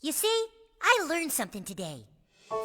You see, I learned something today.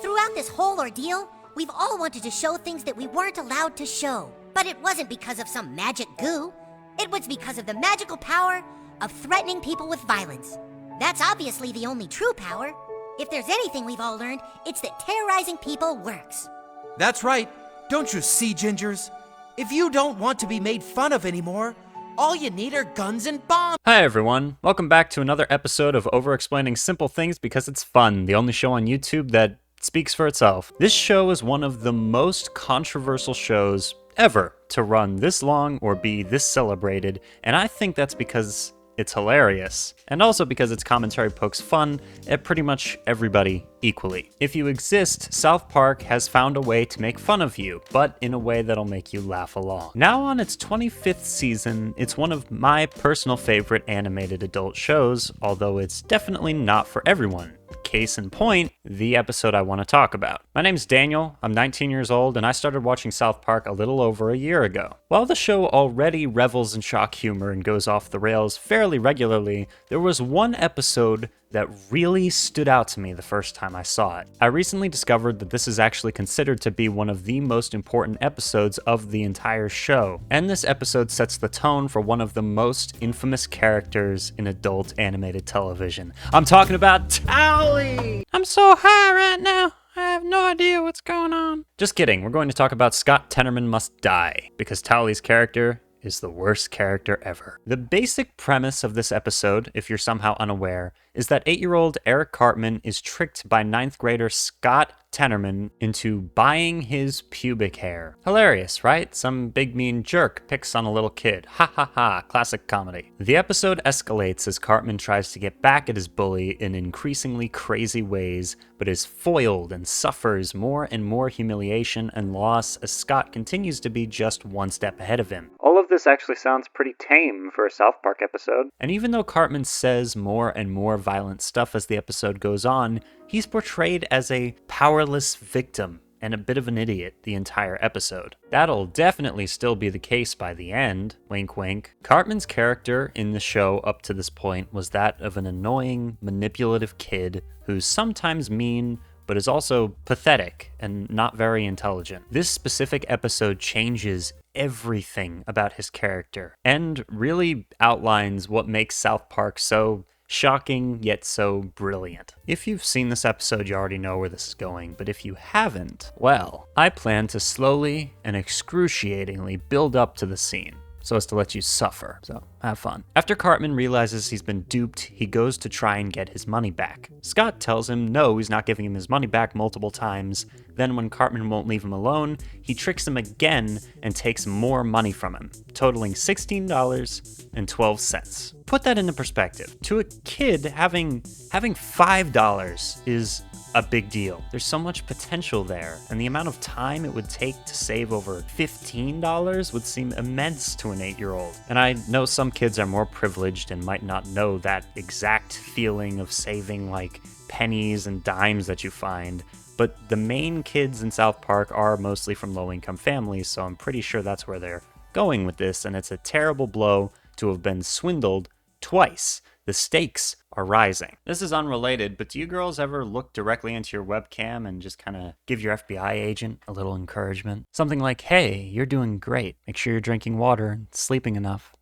Throughout this whole ordeal, we've all wanted to show things that we weren't allowed to show. But it wasn't because of some magic goo. It was because of the magical power of threatening people with violence. That's obviously the only true power. If there's anything we've all learned, it's that terrorizing people works. That's right. Don't you see, Gingers? If you don't want to be made fun of anymore, all you need are guns and bombs. Hi everyone, welcome back to another episode of Over-Explaining Simple Things Because It's Fun, the only show on YouTube that speaks for itself. This show is one of the most controversial shows ever to run this long or be this celebrated, and I think that's because it's hilarious, and also because its commentary pokes fun at pretty much everybody equally. If you exist, South Park has found a way to make fun of you, but in a way that'll make you laugh along. Now on its 25th season, it's one of my personal favorite animated adult shows, although it's definitely not for everyone. Case in point, the episode I want to talk about. My name's Daniel, I'm 19 years old, and I started watching South Park a little over a year ago. While the show already revels in shock humor and goes off the rails fairly regularly, there was one episode that really stood out to me the first time I saw it. I recently discovered that this is actually considered to be one of the most important episodes of the entire show, and this episode sets the tone for one of the most infamous characters in adult animated television. I'm talking about Tally! I'm so high right now, I have no idea what's going on. Just kidding, we're going to talk about Scott Tenorman Must Die, because Tally's character is the worst character ever. The basic premise of this episode, if you're somehow unaware, is that 8-year-old Eric Cartman is tricked by 9th grader Scott Tenorman into buying his pubic hair. Hilarious, right? Some big mean jerk picks on a little kid. Ha ha ha, classic comedy. The episode escalates as Cartman tries to get back at his bully in increasingly crazy ways, but is foiled and suffers more and more humiliation and loss as Scott continues to be just one step ahead of him. All of this actually sounds pretty tame for a South Park episode. And even though Cartman says more and more violent stuff as the episode goes on, he's portrayed as a powerless victim and a bit of an idiot the entire episode. That'll definitely still be the case by the end, wink wink. Cartman's character in the show up to this point was that of an annoying, manipulative kid who's sometimes mean, but is also pathetic and not very intelligent. This specific episode changes everything about his character and really outlines what makes South Park so shocking yet so brilliant. If you've seen this episode, you already know where this is going, but if you haven't, well, I plan to slowly and excruciatingly build up to the scene so as to let you suffer, so have fun. After Cartman realizes he's been duped, he goes to try and get his money back. Scott tells him no, he's not giving him his money back multiple times. Then when Cartman won't leave him alone, he tricks him again and takes more money from him, totaling $16.12. Put that into perspective. To a kid, having $5 is a big deal. There's so much potential there, and the amount of time it would take to save over $15 would seem immense to an 8-year-old. And I know some kids are more privileged and might not know that exact feeling of saving like pennies and dimes that you find, but the main kids in South Park are mostly from low-income families, so I'm pretty sure that's where they're going with this, and it's a terrible blow to have been swindled twice. The stakes are rising. This is unrelated, but do you girls ever look directly into your webcam and just kind of give your FBI agent a little encouragement? Something like, hey, you're doing great. Make sure you're drinking water and sleeping enough.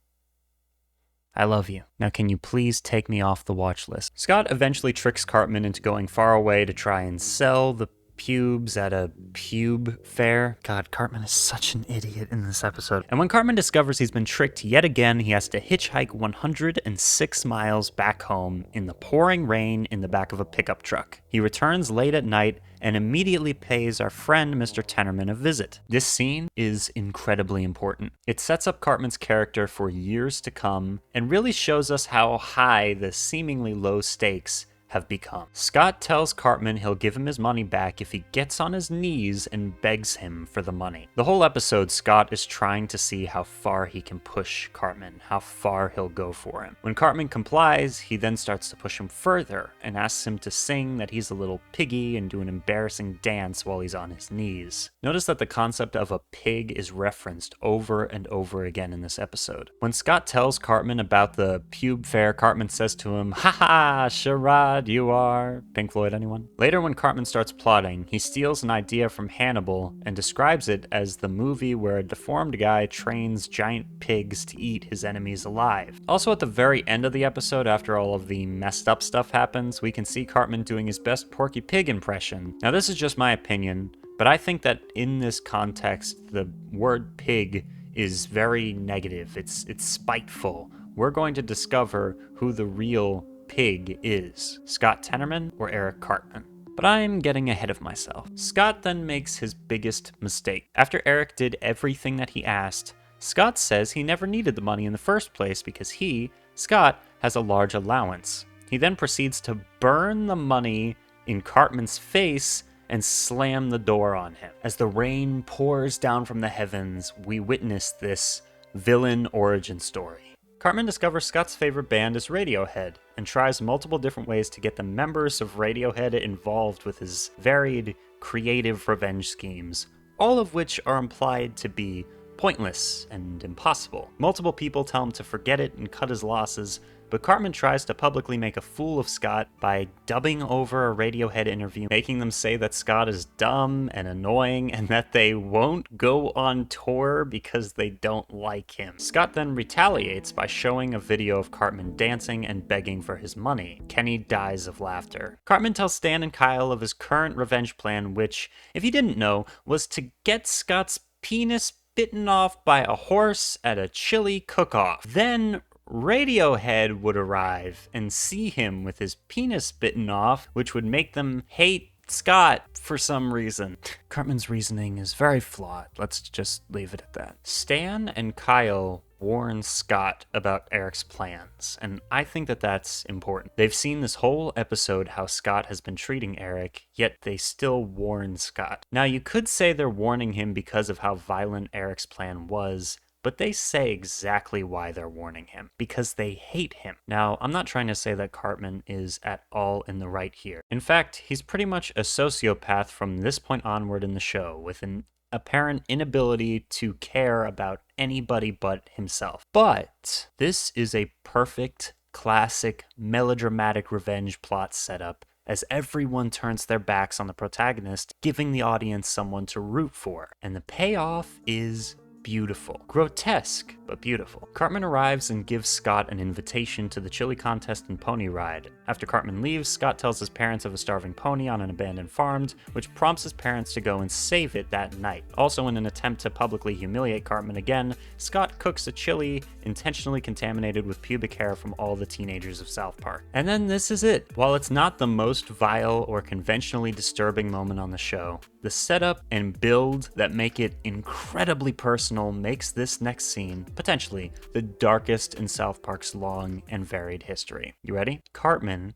I love you. Now can you please take me off the watch list? Scott eventually tricks Cartman into going far away to try and sell the pubes at a pube fair. God, Cartman is such an idiot in this episode. And when Cartman discovers he's been tricked yet again, he has to hitchhike 106 miles back home in the pouring rain in the back of a pickup truck. He returns late at night and immediately pays our friend Mr. Tenorman a visit. This scene is incredibly important. It sets up Cartman's character for years to come and really shows us how high the seemingly low stakes have become. Scott tells Cartman he'll give him his money back if he gets on his knees and begs him for the money. The whole episode, Scott is trying to see how far he can push Cartman, how far he'll go for him. When Cartman complies, he then starts to push him further and asks him to sing that he's a little piggy and do an embarrassing dance while he's on his knees. Notice that the concept of a pig is referenced over and over again in this episode. When Scott tells Cartman about the pube fair, Cartman says to him, "Ha ha, charade, God you are. Pink Floyd, anyone? Later, when Cartman starts plotting, he steals an idea from Hannibal and describes it as the movie where a deformed guy trains giant pigs to eat his enemies alive. Also, at the very end of the episode, after all of the messed up stuff happens, we can see Cartman doing his best Porky Pig impression. Now, this is just my opinion, but I think that in this context, the word pig is very negative. It's spiteful. We're going to discover who the real pig is, Scott Tenorman or Eric Cartman. But I'm getting ahead of myself. Scott then makes his biggest mistake. After Eric did everything that he asked, Scott says he never needed the money in the first place because he, Scott, has a large allowance. He then proceeds to burn the money in Cartman's face and slam the door on him. As the rain pours down from the heavens, we witness this villain origin story. Cartman discovers Scott's favorite band is Radiohead and tries multiple different ways to get the members of Radiohead involved with his varied, creative revenge schemes, all of which are implied to be pointless and impossible. Multiple people tell him to forget it and cut his losses, but Cartman tries to publicly make a fool of Scott by dubbing over a Radiohead interview, making them say that Scott is dumb and annoying and that they won't go on tour because they don't like him. Scott then retaliates by showing a video of Cartman dancing and begging for his money. Kenny dies of laughter. Cartman tells Stan and Kyle of his current revenge plan, which, if you didn't know, was to get Scott's penis bitten off by a horse at a chili cook-off. Then Radiohead would arrive and see him with his penis bitten off, which would make them hate Scott for some reason. Cartman's reasoning is very flawed. Let's just leave it at that. Stan and Kyle warn Scott about Eric's plans, and I think that that's important. They've seen this whole episode how Scott has been treating Eric, yet they still warn Scott. Now, you could say they're warning him because of how violent Eric's plan was, but they say exactly why they're warning him, because they hate him. Now, I'm not trying to say that Cartman is at all in the right here. In fact, he's pretty much a sociopath from this point onward in the show, with an apparent inability to care about anybody but himself. But this is a perfect, classic, melodramatic revenge plot setup, as everyone turns their backs on the protagonist, giving the audience someone to root for. And the payoff is beautiful. Grotesque, but beautiful. Cartman arrives and gives Scott an invitation to the chili contest and pony ride. After Cartman leaves, Scott tells his parents of a starving pony on an abandoned farm, which prompts his parents to go and save it that night. Also, in an attempt to publicly humiliate Cartman again, Scott cooks a chili intentionally contaminated with pubic hair from all the teenagers of South Park. And then this is it. While it's not the most vile or conventionally disturbing moment on the show, the setup and build that make it incredibly personal makes this next scene potentially the darkest in South Park's long and varied history. You ready? Cartman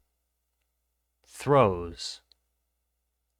throws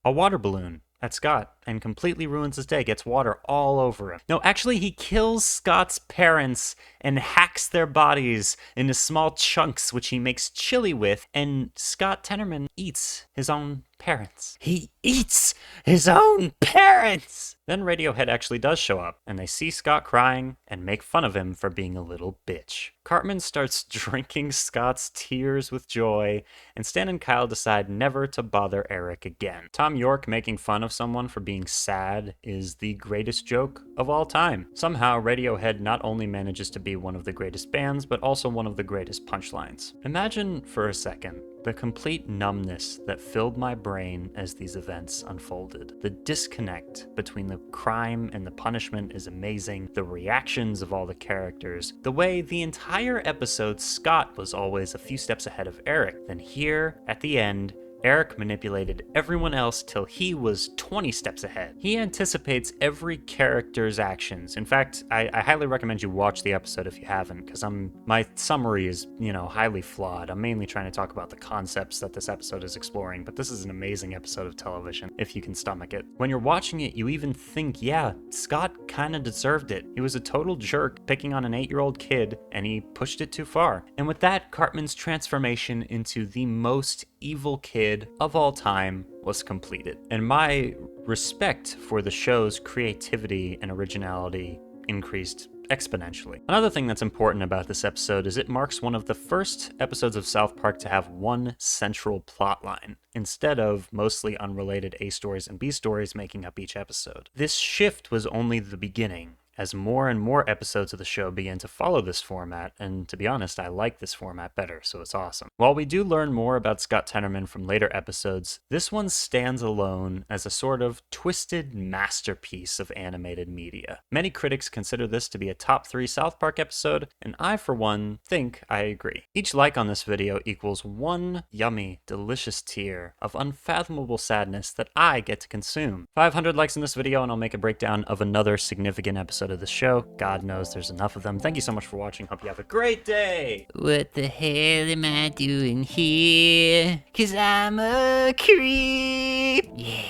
a water balloon at Scott and completely ruins his day, gets water all over him. No, actually, he kills Scott's parents and hacks their bodies into small chunks, which he makes chili with, and Scott Tenorman eats his own parents. He eats his own parents! Then Radiohead actually does show up, and they see Scott crying and make fun of him for being a little bitch. Cartman starts drinking Scott's tears with joy, and Stan and Kyle decide never to bother Eric again. Tom York making fun of someone for being sad is the greatest joke of all time. Somehow, Radiohead not only manages to be one of the greatest bands, but also one of the greatest punchlines. Imagine for a second the complete numbness that filled my brain as these events unfolded. The disconnect between the crime and the punishment is amazing. The reactions of all the characters. The way the entire episode Scott was always a few steps ahead of Eric. Then here, at the end, Eric manipulated everyone else till he was 20 steps ahead. He anticipates every character's actions. In fact, I highly recommend you watch the episode if you haven't, because my summary is, highly flawed. I'm mainly trying to talk about the concepts that this episode is exploring, but this is an amazing episode of television, if you can stomach it. When you're watching it, you even think, yeah, Scott kinda deserved it. He was a total jerk picking on an 8-year-old kid, and he pushed it too far. And with that, Cartman's transformation into the most evil kid of all time was completed. And my respect for the show's creativity and originality increased exponentially. Another thing that's important about this episode is it marks one of the first episodes of South Park to have one central plot line, instead of mostly unrelated A stories and B stories making up each episode. This shift was only the beginning, as more and more episodes of the show begin to follow this format, and to be honest, I like this format better, so it's awesome. While we do learn more about Scott Tenorman from later episodes, this one stands alone as a sort of twisted masterpiece of animated media. Many critics consider this to be a top 3 South Park episode, and I, for one, think I agree. Each like on this video equals one yummy, delicious tear of unfathomable sadness that I get to consume. 500 likes in this video and I'll make a breakdown of another significant episode of the show. God knows there's enough of them. Thank you so much for watching. Hope you have a great day. What the hell am I doing here? 'Cause I'm a creep. Yeah.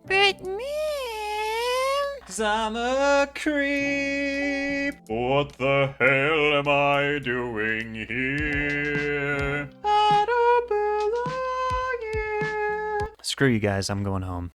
But man. 'Cause I'm a creep. What the hell am I doing here? I don't belong here. Screw you guys, I'm going home.